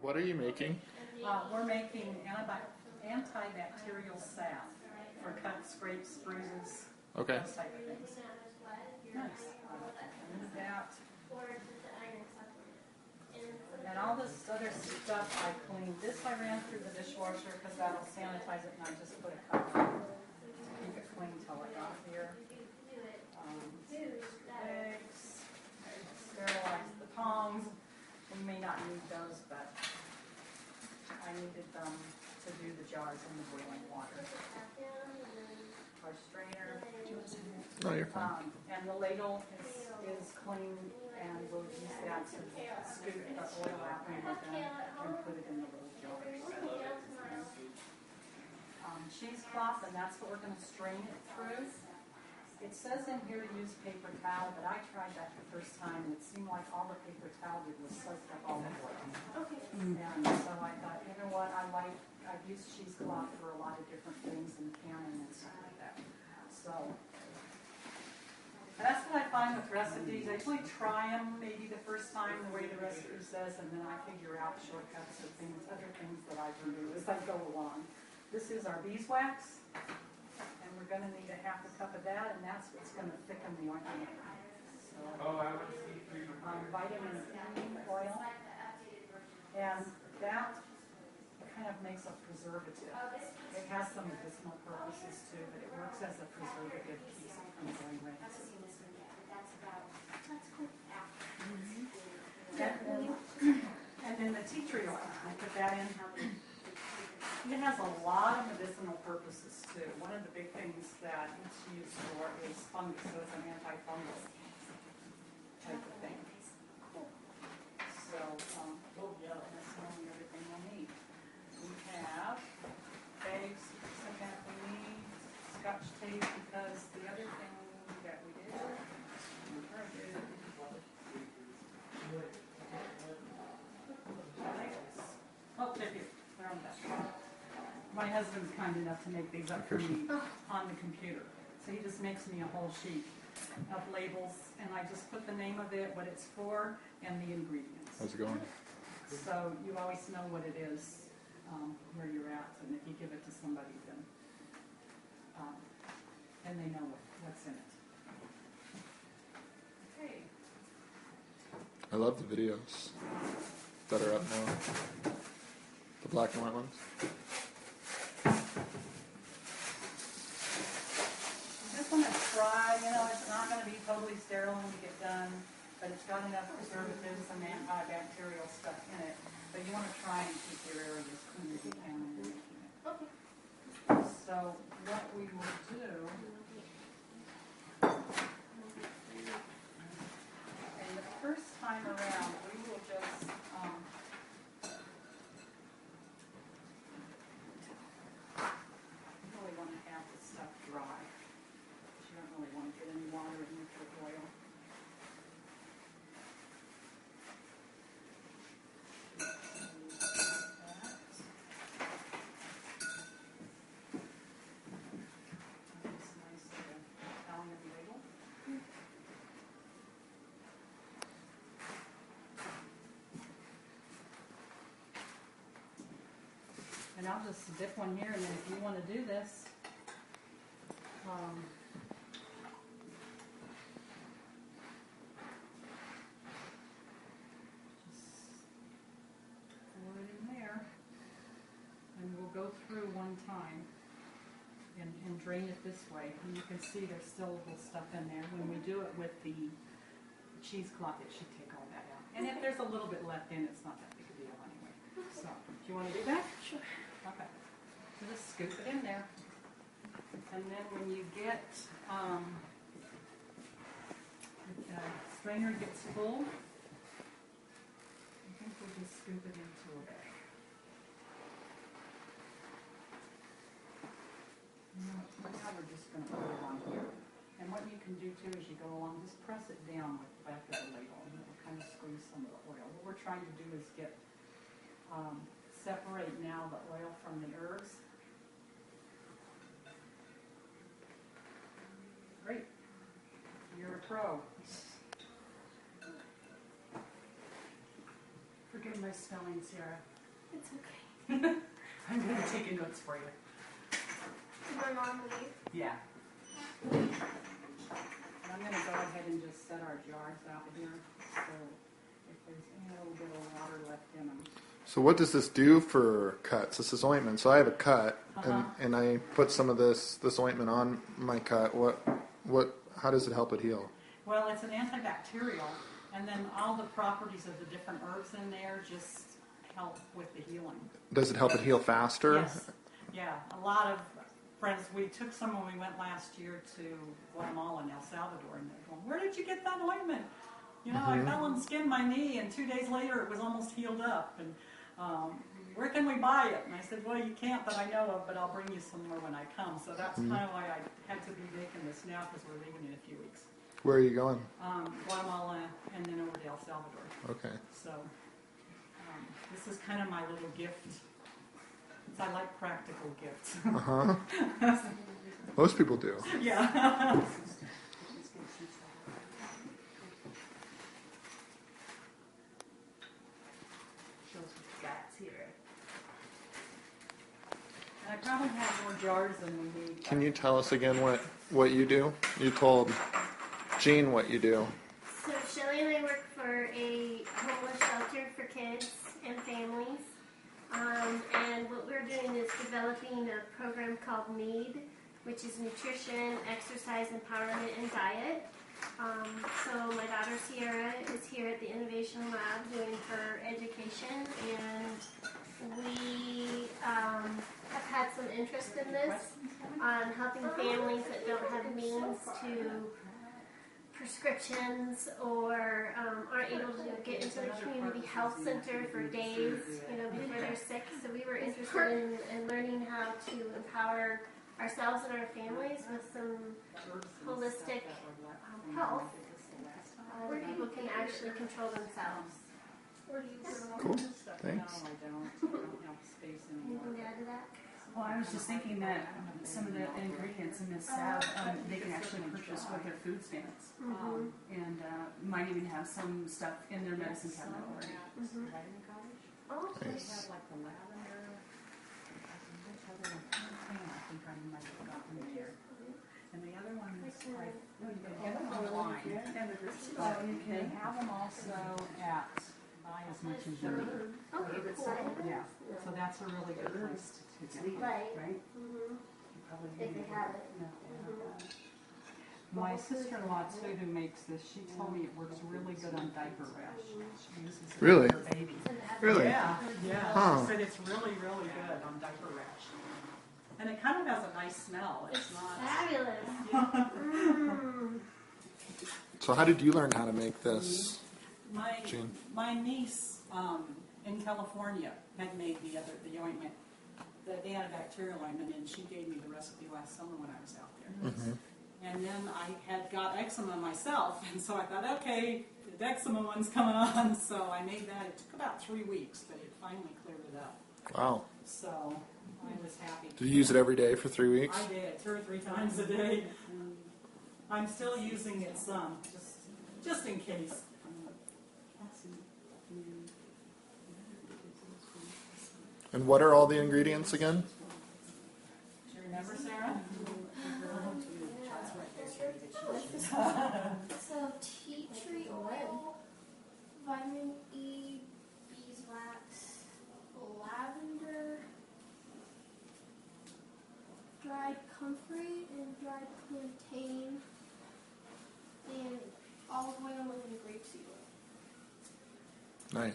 What are you making? We're making antibacterial salve for cuts, scrapes, bruises, Okay. those type of things. Nice. And that. And all this other stuff I cleaned. This I ran through the dishwasher because that'll sanitize it, and I just put a cover on to keep it clean till I got here. Eggs. Sterilize the tongs. We may not need those, but I needed them to do the jars in the boiling water. Our strainer. No, you're fine. And the ladle is clean, and we'll use that to scoop the oil out and put it in the little jars. Cheesecloth, and that's what we're going to strain it through. It says in here to use paper towel, but I tried that the first time, and it seemed like all the paper towel did was soak up all the oil. Okay. And so I thought, you know what, I've used cheesecloth for a lot of different things and canning and stuff like that. So that's what I find with recipes. I usually try them maybe the first time the way the recipe says, and then I figure out shortcuts or things, other things that I can do as I go along. This is our beeswax. And we're going to need a half a cup of that, and that's what's going to thicken the ointment. So, vitamin E oil, and that kind of makes a preservative. It has some medicinal purposes too, but it works as a preservative, keeps it from going rancid. And then the tea tree oil, I put that in. It has a lot of medicinal purposes too. One of the big things that it's used for is fungus, so it's an antifungal type of thing. So that's only everything we'll need. We have eggs that we need, Scotch tape, because the other thing that we did, oh, there you go. They're on the desk. My husband's kind enough to make these up for me on the computer. So he just makes me a whole sheet of labels, and I just put the name of it, what it's for, and the ingredients. How's it going? So you always know what it is, where you're at, and if you give it to somebody, then they know what's in it. Okay. I love the videos that are up now. The black and white ones. It's not going to be totally sterile when you get done, but it's got enough preservatives and antibacterial stuff in it. But you want to try and keep your area as clean as you can when you're making it. Okay. So what we will do, and the first time around, we will just really want to have the stuff dry. You don't really want to get any water in with your oil. This nice Italian label. And I'll just dip one here, and then if you want to do this, go through one time and drain it this way, and you can see there's still a little stuff in there. When we do it with the cheesecloth, it should take all that out. And if there's a little bit left in, it's not that big a deal anyway. So, do you want to do that? Sure. Okay. So just scoop it in there. And then when you get, the strainer gets full, I think we'll just scoop it into a bag. Now we're just going to put it on here. And what you can do too as you go along, just press it down with the back of the ladle, and it will kind of squeeze you some of the oil. What we're trying to do is separate now the oil from the herbs. Great. You're a pro. Forgive my spelling, Sarah. It's okay. I'm going to be taking notes for you. Did my mom leave? Yeah. And I'm going to go ahead and just set our jars out here, so if there's any little bit of water left in them. So what does this do for cuts? This is ointment. So I have a cut, and I put some of this ointment on my cut. How does it help it heal? Well, it's an antibacterial, and then all the properties of the different herbs in there just help with the healing. Does it help it heal faster? Yes. Yeah, a lot of friends, we took some when we went last year to Guatemala and El Salvador, and they're going, "Where did you get that ointment? You know, I fell and skinned my knee, and 2 days later it was almost healed up. And where can we buy it?" And I said, "Well, you can't that I know of, but I'll bring you some more when I come." So that's kind of why I had to be making this now, because we're leaving in a few weeks. Where are you going? Guatemala and then over to El Salvador. Okay. So this is kind of my little gift. I like practical gifts. Most people do. Yeah. I probably have more jars than we need. Can you tell us again what you do? You told Jean what you do. So Shelly and I work for a homeless shelter for kids and families. And what we're doing is developing a program called NEED, which is Nutrition, Exercise, Empowerment, and Diet. So my daughter Sierra is here at the Innovation Lab doing her education, and we have had some interest in this on helping families that don't have means to prescriptions or aren't able to get into the community health center for days, before they're sick. So we were interested in learning how to empower ourselves and our families with some holistic health where people can actually control themselves. Cool. Thanks. Anything to add to that? Well, I was just thinking that some of the ingredients in this salve, they can actually purchase with their food stamps. And might even have some stuff in their medicine cabinet already. Oh, Nice. Have like the lavender. I think I might have gotten there. And the other one is like, get them online. They have them also at Buy As Much As You Need. okay, cool. Yeah, so that's a really good place to get them. Right. Right? If they have it. My sister-in-law too, who makes this, she told me it works really good on diaper rash. She uses it Really? for her baby. Really? Yeah. Huh. She said it's really, really good on diaper rash. And it kind of has a nice smell. It's not. Fabulous. So how did you learn how to make this? Jean? My niece in California had made the ointment, the antibacterial ointment, and she gave me the recipe last summer when I was out there. And then I had got eczema myself, and so I thought, okay, the eczema one's coming on, so I made that. It took about 3 weeks, but it finally cleared it up. Wow. So I was happy. Did you use it every day for 3 weeks? I did, 2 or 3 times a day. I'm still using it some, just in case. And what are all the ingredients again? Do you remember, Sarah? So tea tree oil, vitamin E, beeswax, lavender, dried comfrey and dried plantain, and olive oil and grapeseed oil. Nice.